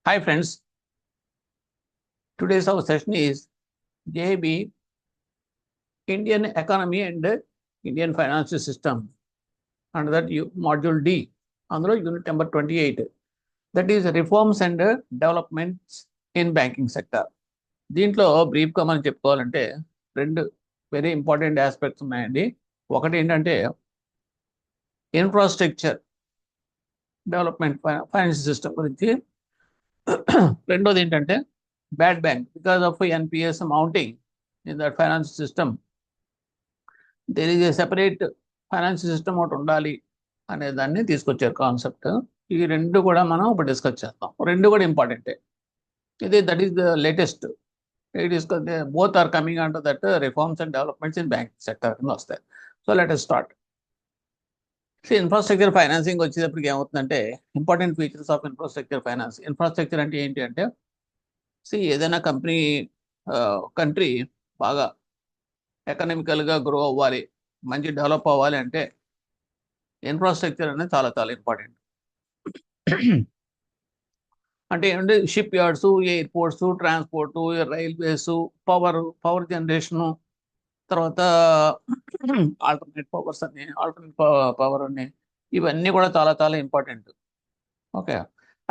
Hi friends, today's our session is JB Indian Economy and Indian Financial System. Under that module D, under unit number 28. That is reforms and developments in banking sector. దీంట్లో బ్రీఫ్గా మనం చెప్పుకోవాలంటే రెండు very important aspects ఉన్నాయండి. ఒకటి ఏంటంటే infrastructure development financial system గురించి, రెండోది ఏంటంటే bad bank because of NPS mounting in that financial system. There is a separate financial system ఒకటి ఉండాలి అనే దాన్ని తీసుకొచ్చారు కాన్సెప్ట్. ఈ రెండు కూడా మనం ఇప్పుడు డిస్కస్ చేస్తాం. రెండు కూడా ఇంపార్టెంటే. ఇది that is the latest. Discuss both are coming under that reforms and developments in banking sector కింద వస్తాయి. So let us start. Infrastructure financing వచ్చేటప్పటికి ఏమవుతుందంటే important features of infrastructure finance. Infrastructure అంటే ఏంటి అంటే ఏదైనా కంట్రీ బాగా ఎకనామికల్గా గ్రో అవ్వాలి, మంచి డెవలప్ అవ్వాలి అంటే ఇన్ఫ్రాస్ట్రక్చర్ అనేది చాలా చాలా ఇంపార్టెంట్. అంటే ఏంటంటే ship yards, airports, transport, railways, power generation, తర్వాత ఆల్టర్నేట్ పవర్ అని ఇవన్నీ కూడా చాలా చాలా ఇంపార్టెంట్. ఓకే,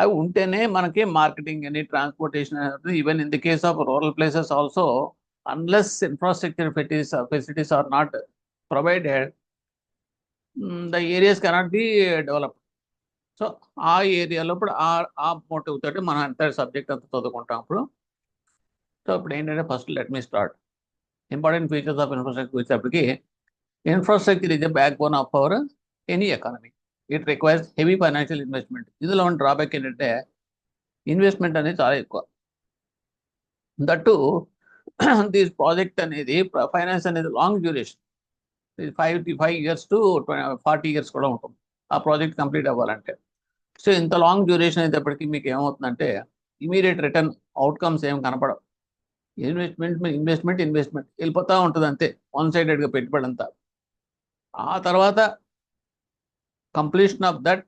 అవి ఉంటేనే మనకి మార్కెటింగ్ అని, transportation, even in the case of rural places also, unless infrastructure facilities are not provided, the areas cannot be develop. So ఆ ఏరియాలో ఇప్పుడు ఆ మోటివ్ తోటి మనం అంత సబ్జెక్ట్ అంతా చదువుకుంటాం ఇప్పుడు. సో ఇప్పుడు ఏంటంటే first let me start. Important features of infrastructure వచ్చేటప్పటికి infrastructure is the backbone of our any economy. It requires heavy financial investment. ఇందులో ఉన్న డ్రాబ్యాక్ ఏంటంటే ఇన్వెస్ట్మెంట్ అనేది చాలా ఎక్కువ. దట్టు దిస్ ప్రాజెక్ట్ అనేది ఫైనాన్స్ అనేది long duration, 5 years to 40 years కూడా ఉంటుంది ఆ ప్రాజెక్ట్ కంప్లీట్ అవ్వాలంటే. సో ఇంత లాంగ్ డ్యూరేషన్ అయినప్పటికీ మీకు ఏమవుతుందంటే ఇమీడియట్ రిటర్న్ అవుట్కమ్స్ ఏం కనపడవు. ఇన్వెస్ట్మెంట్ వెళ్ళిపోతూ ఉంటుంది అంతే, వన్ సైడెడ్గా పెట్టుబడి అంతా. ఆ తర్వాత completion of that,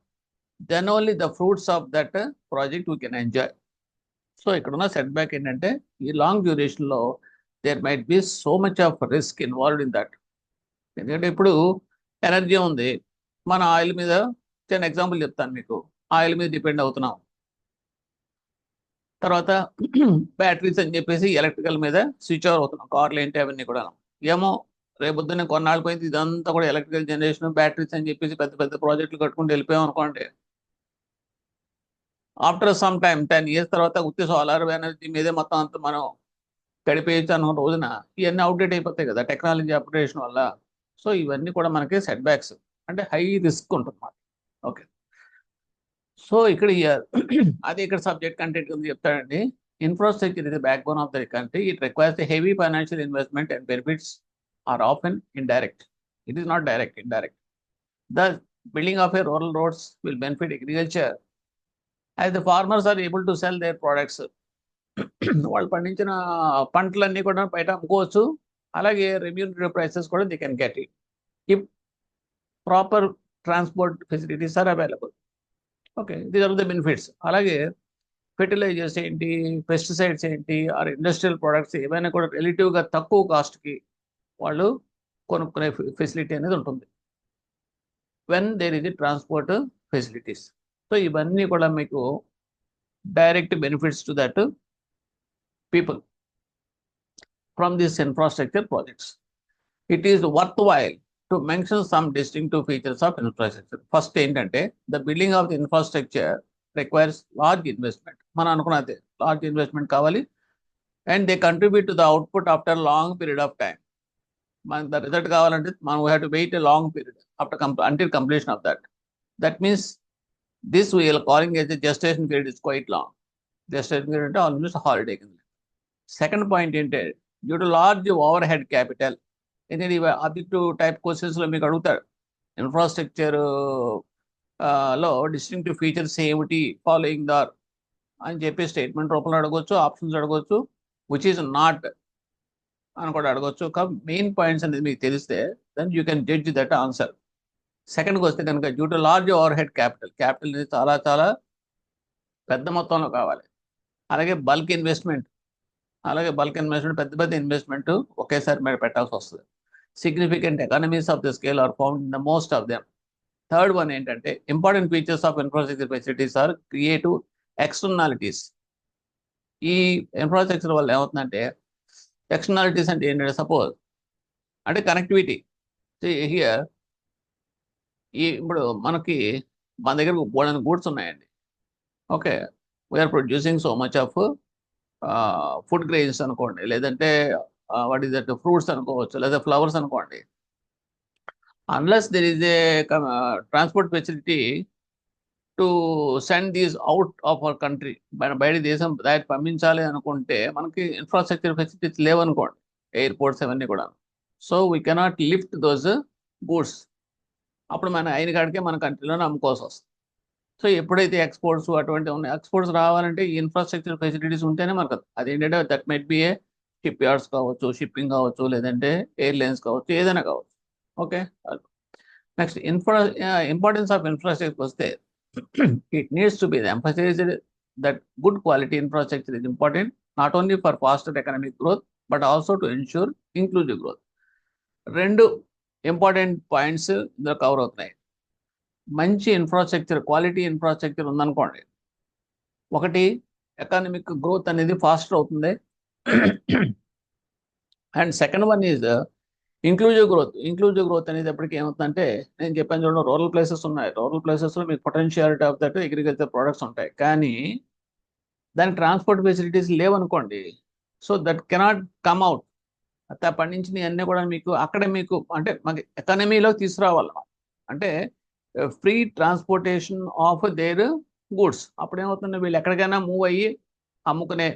then only the fruits of that project we can enjoy. So ఇక్కడున్న సెట్ బ్యాక్ ఏంటంటే ఈ లాంగ్ డ్యూరేషన్లో there might be so much of risk involved in that. ఎందుకంటే ఇప్పుడు ఎనర్జీ ఉంది, మన ఆయిల్ మీద, చిన్న ఎగ్జాంపుల్ చెప్తాను మీకు, ఆయిల్ మీద డిపెండ్ అవుతున్నాం. తర్వాత బ్యాటరీస్ అని చెప్పేసి ఎలక్ట్రికల్ మీద స్విచ్ ఓవర్ అవుతున్నాం, కార్లు ఏంటి అవన్నీ కూడా. ఏమో రేపొద్దున కొన్నాళ్ళు పోయింది ఇదంతా కూడా ఎలక్ట్రికల్ జనరేషన్, బ్యాటరీస్ అని చెప్పేసి పెద్ద పెద్ద ప్రాజెక్టులు కట్టుకుంటూ వెళ్ళిపోయాం అనుకోండి. ఆఫ్టర్ సమ్ టైమ్ 10 years తర్వాత ఉత్తి సోలార్ ఎనర్జీ మీదే మొత్తం అంతా మనం గడిపేయచ్చు అన్న రోజున ఇవన్నీ అవుట్డేట్ అయిపోతాయి కదా టెక్నాలజీ అప్గ్రేడేషన్ వల్ల. సో ఇవన్నీ కూడా మనకి సెట్ బ్యాక్స్, అంటే హై రిస్క్ ఉంటుంది అన్నమాట. ఓకే, సో ఇక్కడ అదే ఇక్కడ సబ్జెక్ట్ కంటెంట్ కింద చెప్తాడండి. Infrastructure is the backbone of the country. It requires the heavy financial investment and benefits are often indirect. It is not direct, indirect. The building of a rural roads will benefit agriculture as the farmers are able to sell their products. వాళ్ళు పండించిన పంటలన్నీ కూడా బయట అమ్ముకోవచ్చు. అలాగే remunerative prices కూడా they can get it if proper transport facilities are available. Okay, these are the benefits. అలాగే fertilisers ఏంటి, పెస్టిసైడ్స్ ఏంటి, ఆర్ ఇండస్ట్రియల్ ప్రొడక్ట్స్ ఏవైనా కూడా రిలేటివ్గా తక్కువ కాస్ట్కి వాళ్ళు కొనుక్కునే ఫెసిలిటీ అనేది ఉంటుంది when there is the transport facilities. So ఇవన్నీ కూడా మీకు direct benefits to that people from these infrastructure projects. It is worthwhile to mention some distinctive features of infrastructure. First ఏంటంటే the building of the infrastructure requires large investment. మనం అనుకున్నది large investment కావాలి, and they contribute to the output after a long period of time. మనకు the result కావాలంటే మనం we have to wait a long period until completion of that. That means this we are calling as a gestation period is quite long. Gestation period అంటే almost holiday కింద. Second point ఏంటంటే due to large overhead capital. ఎందుకంటే ఇవి objective type క్వశ్చన్స్లో మీకు అడుగుతాడు infrastructure లో distinctive features ఏమిటి following Dar అని చెప్పి స్టేట్మెంట్ రూపంలో అడగవచ్చు, ఆప్షన్స్ అడగవచ్చు, విచ్ ఈజ్ నాట్ అని కూడా అడగవచ్చు. మెయిన్ పాయింట్స్ అనేది మీకు తెలిస్తే then you can judge that answer. సెకండ్కి వస్తే కనుక due to large overhead capital అనేది చాలా చాలా పెద్ద మొత్తంలో కావాలి. అలాగే బల్క్ ఇన్వెస్ట్మెంట్ పెద్ద పెద్ద ఇన్వెస్ట్మెంట్ ఒకేసారి మీరు పెట్టాల్సి వస్తుంది. Significant economies of the scale are found in the most of them. Third one ఏంటంటే important features of infrastructure facilities are creative externalities. ఈ ఇన్ఫ్రాస్ట్రక్చర్ వల్ల ఏమవుతుందంటే ఎక్స్టర్నాలిటీస్ అంటే ఏంటంటే సపోజ్ అంటే కనెక్టివిటీ. హియర్ ఇప్పుడు మనకి మన దగ్గర బోల్డెన్ గూడ్స్ ఉన్నాయండి. Okay, we're producing so much of food grains అనుకోండి, లేదంటే వాట్ ఈస్ దట్ ఫ్రూట్స్ అనుకోవచ్చు, లేదా ఫ్లవర్స్ అనుకోండి. Unless there is a transport facility to send these out of our country, బయట దేశం దాటి పంపించాలి అనుకుంటే మనకి ఇన్ఫ్రాస్ట్రక్చర్ ఫెసిలిటీస్ లేవనుకోండి, ఎయిర్పోర్ట్స్ అవన్నీ కూడా. So we cannot lift those goods. అప్పుడు మన అయిన కాడికే మన కంట్రీలోనే అమ్ముకోవాల్సి వస్తుంది. సో ఎప్పుడైతే ఎక్స్పోర్ట్స్ అటువంటి ఉన్నాయి, ఎక్స్పోర్ట్స్ రావాలంటే ఈ ఇన్ఫ్రాస్ట్రక్చర్ ఫెసిలిటీస్ ఉంటేనే మనకు అదేంటంటే that might be A ship yards కావచ్చు, షిప్పింగ్ కావచ్చు, లేదంటే ఎయిర్లైన్స్ కావచ్చు, ఏదైనా కావచ్చు. Okay, next importance of infrastructure వస్తే it needs to be emphasized that good quality infrastructure is important not only for faster economic growth but also to ensure inclusive growth. రెండు important points ఇందులో cover అవుతున్నాయి. మంచి infrastructure, quality infrastructure ఉందనుకోండి, ఒకటి economic growth అనేది faster అవుతుంది. And second one is inclusive growth అనేది ఎప్పటికీ ఏమవుతుందంటే, నేను చెప్పాను చూడండి, రూరల్ ప్లేసెస్ ఉన్నాయి, రూరల్ ప్లేసెస్లో మీకు potentiality of that agriculture products ఉంటాయి, కానీ దానికి ట్రాన్స్పోర్ట్ ఫెసిలిటీస్ లేవనుకోండి, so that cannot come out. అట్లా పండించినవి అన్నీ కూడా మీకు అక్కడే మీకు అంటే మనకి ఎకానమీలో తీసుకురావాలి. అంటే free transportation of their goods. అప్పుడు ఏమవుతుంది, వీళ్ళు ఎక్కడికైనా మూవ్ అయ్యి అమ్ముకునే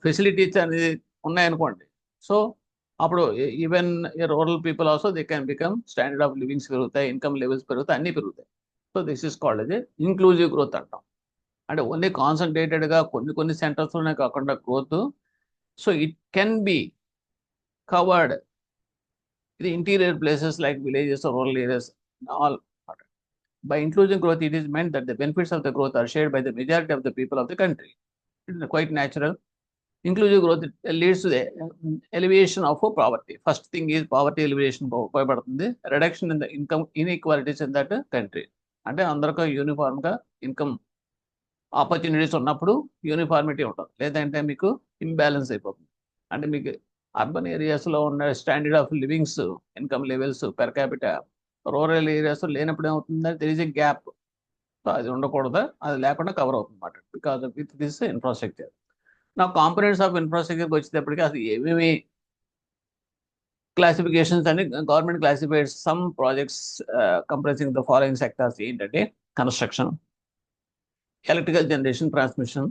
ఫెసిలిటీస్ అనేది ఉన్నాయనుకోండి. సో అప్పుడు even rural people also they can become standard of livings పెరుగుతాయి, ఇన్కమ్ లెవెల్స్ పెరుగుతాయి, అన్నీ పెరుగుతాయి. So this is called yes inclusive growth అంటాం. అంటే ఓన్లీ కాన్సన్ట్రేటెడ్గా కొన్ని సెంటర్స్లోనే కాకుండా growth. So it can be covered the interior places like villages or rural areas all. By inclusive growth, it is meant that the benefits of the growth are shared by the majority of the people of the country. It is quite natural. Inclusive growth leads to the elevation of poverty. First thing is poverty elevation, reduction in the income inequalities in that country. అంటే అందరికీ యూనిఫామ్గా income opportunities ఉన్నప్పుడు uniformity ఉంటుంది, లేదంటే మీకు imbalance అయిపోతుంది. అంటే మీకు urban ఏరియాస్లో ఉన్న standard of livings, income levels per capital rural ఏరియాస్లో లేనప్పుడు ఏమవుతుందంటే there is a gap. So అది ఉండకూడదు, అది లేకుండా కవర్ అవుతుంది అన్నమాట because of with this infrastructure. నా కాంపోనెంట్స్ ఆఫ్ ఇన్ఫ్రాస్ట్రక్చర్కి వచ్చేటప్పటికి అసలు ఏమేమి క్లాసిఫికేషన్స్ అని government classified some projects compressing the following sectors ఏంటంటే construction, electrical generation, transmission,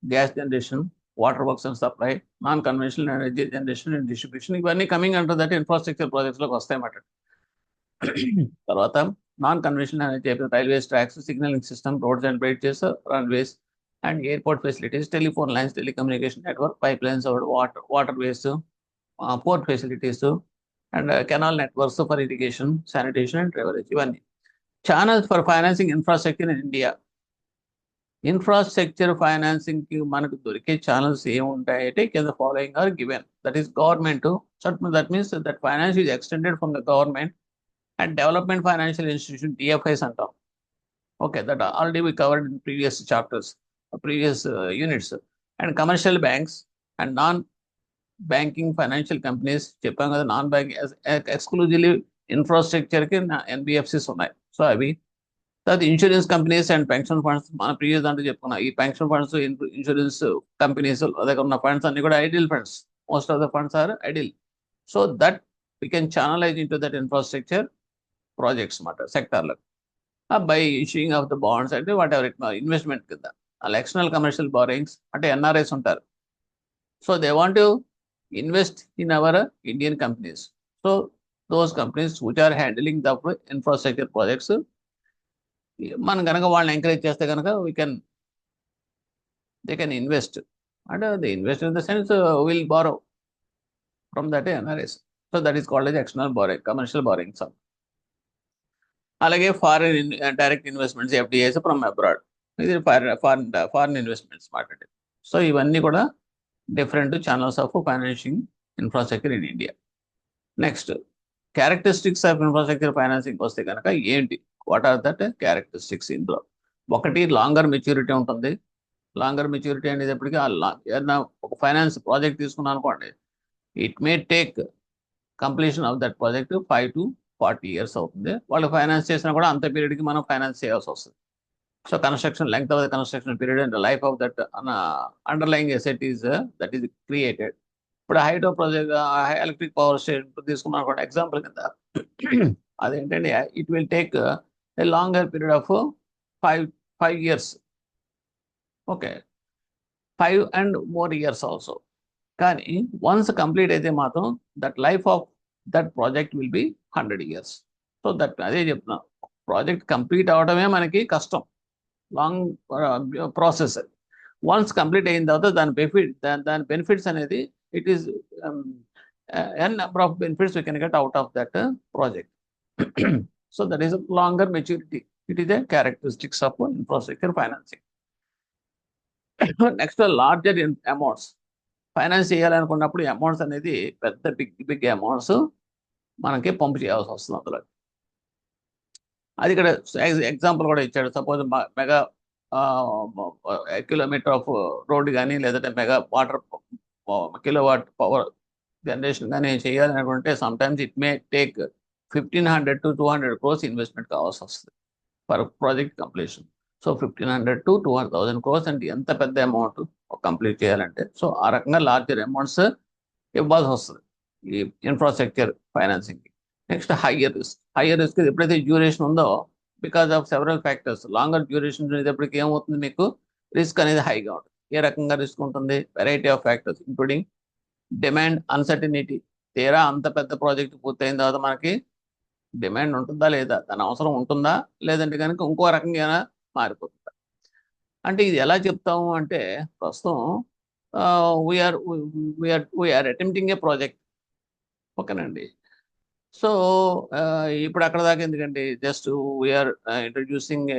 gas generation, water works and supply, non conventional energy generation and distribution. ఇవన్నీ coming అంటారు that infrastructure ప్రాజెక్ట్స్లోకి వస్తాయన్నమాట. తర్వాత non conventional energy, railways tracks, signalling system, roads and bridges, runways and airport facilities, telephone lines, telecommunication network, pipelines, waterways, port facilities and canal networks for irrigation, sanitation and drainage. ఇవన్నీ channels for financing infrastructure in India. Infrastructure financing కి మనకు దొరికే ఛానల్స్ ఏముంటాయంటే కింద following are given. That is government, that means that finance is extended from the government and development financial institution, DFIs అంటాం. Okay, that already we covered in previous chapters, previous units. And commercial banks and non banking financial companies చెప్పాం కదా, non banking exclusively ఇన్ఫ్రాస్ట్రక్చర్కి NBFCs ఉన్నాయి. So అవి తర్వాత insurance companies and pension funds, మన previous దాంట్లో చెప్పుకున్నాం. ఈ పెన్షన్ ఫండ్స్, ఇన్సూరెన్స్ కంపెనీస్ దగ్గర ఉన్న ఫండ్స్ అన్ని కూడా idle funds. Most of the funds are idle. So that we can channelize into that infrastructure projects అన్నమాట సెక్టార్లో by issuing of the bonds అంటే వాట్ ఎవర్ ఇట్ ఇన్వెస్ట్మెంట్ కింద. అలా external commercial borrowings అంటే NRIs ఉంటారు. So they want to invest in our Indian companies. So those companies which are handling the infrastructure projects, మనం కనుక వాళ్ళని encourage చేస్తే కనుక దే కెన్ ఇన్వెస్ట్. అంటే they invest in the sense will borrow from that NRIs. So that is called as external borrowing, commercial borrowings. అలాగే foreign direct investments, FDIs from abroad. ఇది foreign investments మాట్లాడేది. So ఇవన్నీ కూడా different channels of financing infrastructure in India. Next characteristics of infrastructure financing వస్తే కనుక ఏంటి, what are that characteristics? ఇందులో ఒకటి లాంగర్ మెచ్యూరిటీ ఉంటుంది. లాంగర్ మెచ్యూరిటీ అనేటప్పటికీ ఏదైనా ఒక ఫైనాన్స్ ప్రాజెక్ట్ తీసుకున్నాం అనుకోండి, it may take completion of that project 5 to 40 years అవుతుంది. వాళ్ళు ఫైనాన్స్ చేసినా కూడా అంత పీరియడ్కి మనం ఫైనాన్స్ చేయాల్సి వస్తుంది. So construction length of the construction period and life of that underlying asset is that is created. ఇప్పుడు hydro project, electric power station తీసుకున్నాం కూడా ఎగ్జాంపుల్ కింద, అదేంటంటే it will take a longer period of 5 years. Okay, 5 and more years also. కానీ once complete అయితే మాత్రం that life of that project will be 100 years. So that అదే చెప్తున్నాను, project complete అవడమే మనకి కష్టం, లాంగ్ ప్రాసెస్. వన్స్ కంప్లీట్ అయిన తర్వాత దాని బెనిఫిట్స్ అనేది it is an number of benefits we can get out of that project. So that is longer maturity. It is a characteristics of infrastructure financing. Next larger amounts finance చేయాలనుకున్నప్పుడు amounts అనేది పెద్ద big amounts మనకి పంపు చేయాల్సి వస్తుంది అందులో. అది ఇక్కడ example కూడా ఇచ్చాడు. Suppose mega kilometer of road కానీ, లేదంటే mega water kilowatt power generation కానీ చేయాలనుకుంటే sometimes it may take 1,500 to 200 crores investment కావాల్సి వస్తుంది for project completion. So 1,500 to 200,000 crores అంటే ఎంత పెద్ద అమౌంట్ కంప్లీట్ చేయాలంటే. సో ఆ రకంగా లార్జర్ అమౌంట్స్ ఇవ్వాల్సి వస్తుంది ఈ ఇన్ఫ్రాస్ట్రక్చర్ ఫైనాన్సింగ్కి. నెక్స్ట్ హయ్యర్ రిస్క్ ఎప్పుడైతే డ్యూరేషన్ ఉందో, because of several factors, longer duration ఉండేటప్పటికి ఏమవుతుంది, మీకు రిస్క్ అనేది హైగా ఉంటుంది. ఏ రకంగా రిస్క్ ఉంటుంది? Variety of factors including demand uncertainty. తీరా అంత పెద్ద ప్రాజెక్ట్ పూర్తయిన తర్వాత మనకి డిమాండ్ ఉంటుందా లేదా, దాని అవసరం ఉంటుందా, లేదంటే కనుక ఇంకో రకంగా మారిపోతుందా. అంటే ఇది ఎలా చెప్తాము అంటే, ప్రస్తుతం వీఆర్ అటెంప్టింగ్ ఏ ప్రాజెక్ట్, ఓకేనండి. సో ఇప్పుడు అక్కడ దాకా ఎందుకంటే just we're introducing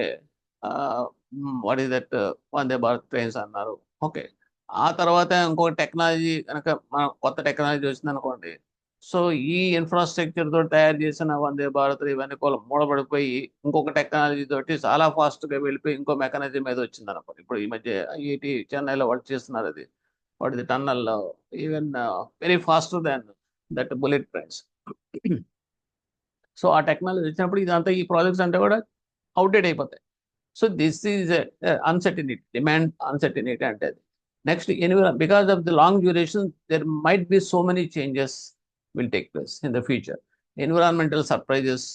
what is that Vande Bharat trains అన్నారు. ఓకే, ఆ తర్వాత ఇంకొక టెక్నాలజీ కనుక మన కొత్త టెక్నాలజీ వచ్చింది అనుకోండి, సో ఈ ఇన్ఫ్రాస్ట్రక్చర్ తోటి తయారు చేసిన వందే భారత్ ఇవన్నీ కూడా మూడబడిపోయి ఇంకొక టెక్నాలజీ తోటి చాలా ఫాస్ట్గా వెళ్ళిపోయి ఇంకో మెకానిజం మీద వచ్చింది అనుకోండి. ఇప్పుడు ఈ మధ్య ఐఐటి చెన్నైలో వాళ్ళు చేస్తున్నారు అది, వాటిది tunnel even very faster than that bullet trains. So ఆ టెక్నాలజీ వచ్చినప్పుడు ఇదంతా ఈ ప్రాజెక్ట్స్ అంటే కూడా అవుట్డేట్ అయిపోతాయి. So this is uncertainty, demand uncertainty అంటే అది. Next because of the long duration there might be so many changes will take place in the future. Environmental surprises,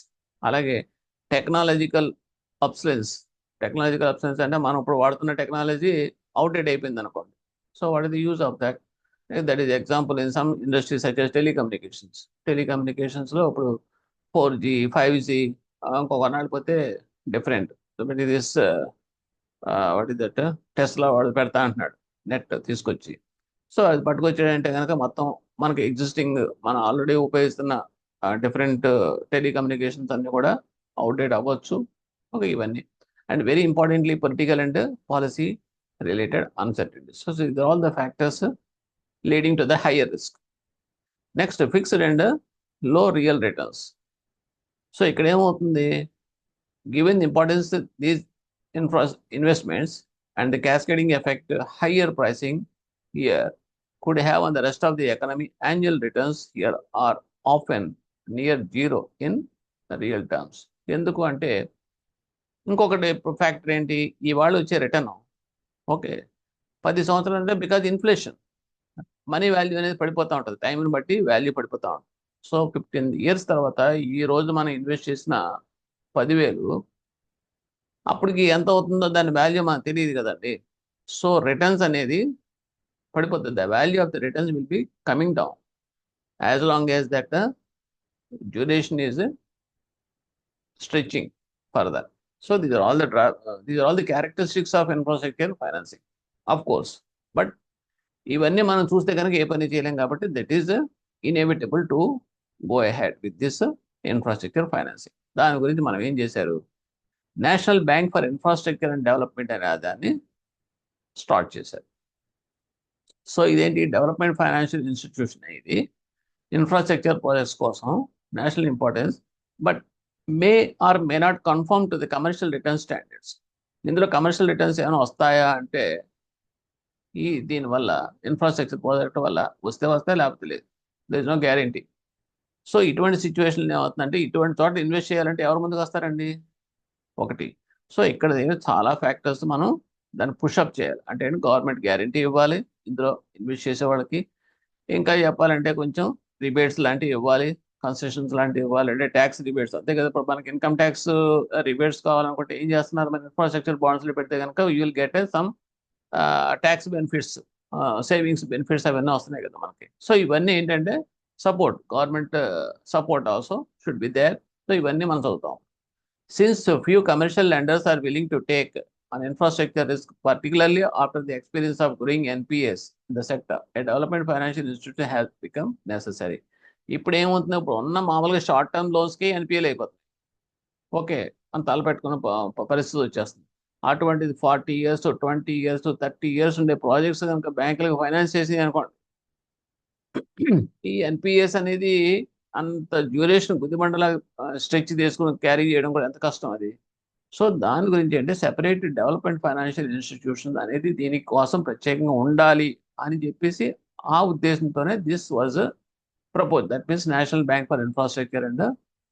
అలాగే టెక్నాలజికల్ అబ్సలెన్స్. టెక్నాలజికల్ అబ్సలెన్స్ అంటే మనం ఇప్పుడు వాడుతున్న technology outdate అయిపోయింది అనుకోండి. So what is the use of that? That is example in some industries such as telecommunications. టెలికమ్యూనికేషన్స్లో ఇప్పుడు 4G 5G ఇంకొక పోతే different. This what is that Tesla వాడు పెడతా అంటున్నాడు నెట్ తీసుకొచ్చి. సో అది పట్టుకొచ్చాడంటే కనుక మొత్తం మనకి ఎగ్జిస్టింగ్ మనం ఆల్రెడీ ఉపయోగిస్తున్న డిఫరెంట్ టెలికమ్యూనికేషన్స్ అన్నీ కూడా అవుట్డేట్ అవ్వచ్చు. ఓకే, ఇవన్నీ. And very importantly political and policy related uncertainties. So these are all the factors leading to the higher risk. Next fixed and low real returns. So ఇక్కడ ఏమవుతుంది, given the importance these investments and the cascading effect higher pricing here could have on the rest of the economy, annual returns here are often near zero in the real terms. ఎందుకు అంటే ఇంకొకటి factor ఏంటి, ఇవాళ వచ్చే return okay 10 సంవత్సరాలు అంటే because inflation, money value అనేది పడిపోతూ ఉంటుంది, టైంని బట్టి వాల్యూ పడిపోతూ ఉంటుంది. సో 15 years తర్వాత ఈ రోజు మనం ఇన్వెస్ట్ చేసిన 10,000 అప్పటికి ఎంత అవుతుందో దాని వాల్యూ మనకు తెలియదు కదండి. సో రిటర్న్స్ అనేది పడిపోతుంది. The value of the returns will be coming down as long as that duration is stretching further. So these are all the characteristics of infrastructure financing of course. But ఇవన్నీ మనం చూస్తే కనుక ఏ పని చేయలేం కాబట్టి that is inevitable to go ahead with this infrastructure financing. దాని గురించి మనం ఏం చేశారు, national bank for infrastructure and development అనే దాన్ని స్టార్ట్ చేశారు. సో ఇదేంటి, డెవలప్మెంట్ ఫైనాన్షియల్ ఇన్స్టిట్యూషన్ ఇది ఇన్ఫ్రాస్ట్రక్చర్ ప్రాజెక్ట్స్ కోసం national importance, but may or may not confirm to the commercial return standards. ఇందులో కమర్షియల్ రిటర్న్స్ ఏమైనా వస్తాయా అంటే దీనివల్ల ఇన్ఫ్రాస్ట్రక్చర్ ప్రాజెక్ట్ వల్ల వస్తే లేకపోతే లేదు, there is no guarantee. So ఇటువంటి సిచ్యువేషన్ ఏమవుతుందంటే, ఇటువంటి చోట ఇన్వెస్ట్ చేయాలంటే ఎవరు ముందుకు వస్తారండి? ఒకటి. సో ఇక్కడ చాలా ఫ్యాక్టర్స్ మనం దాన్ని పుషప్ చేయాలి. అంటే గవర్నమెంట్ గ్యారంటీ ఇవ్వాలి ఇందులో ఇన్వెస్ట్ చేసే వాళ్ళకి, ఇంకా చెప్పాలంటే కొంచెం రిబేట్స్ లాంటివి ఇవ్వాలి, కన్సెషన్స్ లాంటివి ఇవ్వాలి, అంటే ట్యాక్స్ రిబేట్స్. అంతే కదా, ఇప్పుడు మనకి ఇన్కమ్ ట్యాక్స్ రిబేట్స్ కావాలనుకుంటే ఏం చేస్తున్నారు, మన ఇన్ఫ్రాస్ట్రక్చర్ బాండ్స్లో పెడితే కనుక you will get some tax benefits, savings benefits అవన్నీ వస్తున్నాయి కదా మనకి. సో ఇవన్నీ ఏంటంటే support, government support also should be there. So ఇవన్నీ మనం చదువుతాం. Since few commercial lenders are willing to take an infrastructure risk, particularly after the experience of growing NPAs in the sector, a development financial institution has become necessary. ఇప్పుడు ఏమవుతుంది, ఇప్పుడు ఉన్న మామూలుగా short term లోన్స్కి NPL అయిపోతుంది. Okay, అంత తలపెట్టుకున్న పరిస్థితి వచ్చేస్తుంది. అటువంటిది 40 years 20 years 30 years ఉండే ప్రాజెక్ట్స్ కనుక బ్యాంకులకు ఫైనాన్స్ చేసి అనుకోండి, ఈ ఎన్పిఎస్ అనేది అంత డ్యూరేషన్ గుదిబండల స్ట్రెచ్ తీసుకుని క్యారీ చేయడం కూడా ఎంత కష్టం అది. సో దాని గురించి అంటే సెపరేట్ డెవలప్మెంట్ ఫైనాన్షియల్ ఇన్స్టిట్యూషన్ అనేది దీనికోసం ప్రత్యేకంగా ఉండాలి అని చెప్పేసి ఆ ఉద్దేశంతోనే this was propose. That means national bank for infrastructure and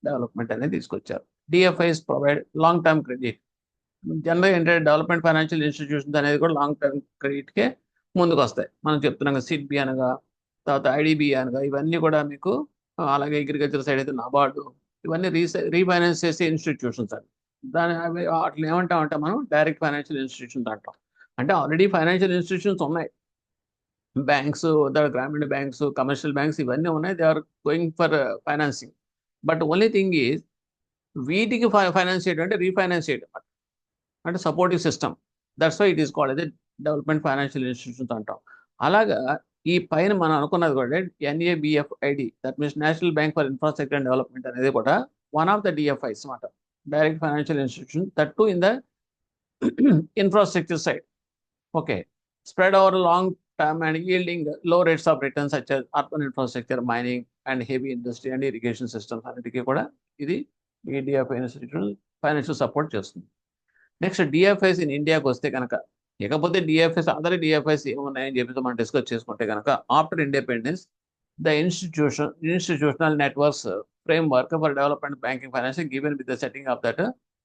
development అనేది తీసుకొచ్చారు. డిఎఫ్ఐస్ ప్రొవైడ్ లాంగ్ టర్మ్ క్రెడిట్. జనరల్గా ఏంటంటే డెవలప్మెంట్ ఫైనాన్షియల్ ఇన్స్టిట్యూషన్స్ అనేది కూడా లాంగ్ టర్మ్ క్రెడిట్కే ముందుకు వస్తాయి. మనం చెప్తున్నాం సిడ్బి అనగా, తర్వాత ఐడిబి అనగా, ఇవన్నీ కూడా మీకు, అలాగే అగ్రికల్చర్ సైడ్ అయితే నాబార్డు, ఇవన్నీ రీఫైనాన్స్ చేసే ఇన్స్టిట్యూషన్స్ అండి. వాటిని ఏమంటామంటే మనం డైరెక్ట్ ఫైనాన్షియల్ ఇన్స్టిట్యూషన్స్ అంటాం. అంటే ఆల్రెడీ ఫైనాన్షియల్ ఇన్స్టిట్యూషన్స్ ఉన్నాయి, బ్యాంక్స్, గ్రామీణ బ్యాంక్స్, కమర్షియల్ బ్యాంక్స్ ఇవన్నీ ఉన్నాయి, they are going for financing. But only thing is వీటికి ఫైనాన్స్ చేయడం అంటే రీఫైనాన్స్ చేయడం అంటే supportive system. That's why it is called అదే డెవలప్మెంట్ ఫైనాన్షియల్ ఇన్స్టిట్యూషన్స్ అంటాం. అలాగా ఈ పైన మనం అనుకున్నది కూడా NABFID, that means national bank for infrastructure and development అనేది కూడా వన్ ఆఫ్ ద డిఎఫ్ఐస్ అన్నమాట, direct financial institution, that to in the infrastructure side. Okay, spread over long term and yielding low rates of return such as urban infrastructure, mining and heavy industry and irrigation systems అన్నిటికీ కూడా ఇది ఈ DFI institution financial support చేస్తుంది. Next డిఎఫ్ఐస్ in ఇండియాకి వస్తే కనుక, ఇకపోతే డిఎఫ్ఐస్ other డిఎఫ్ఐస్ ఏమున్నాయని చెప్పి మనం డిస్కస్ చేసుకుంటే కనుక, after independence the institutional networks framework for development banking finance given with the setting off that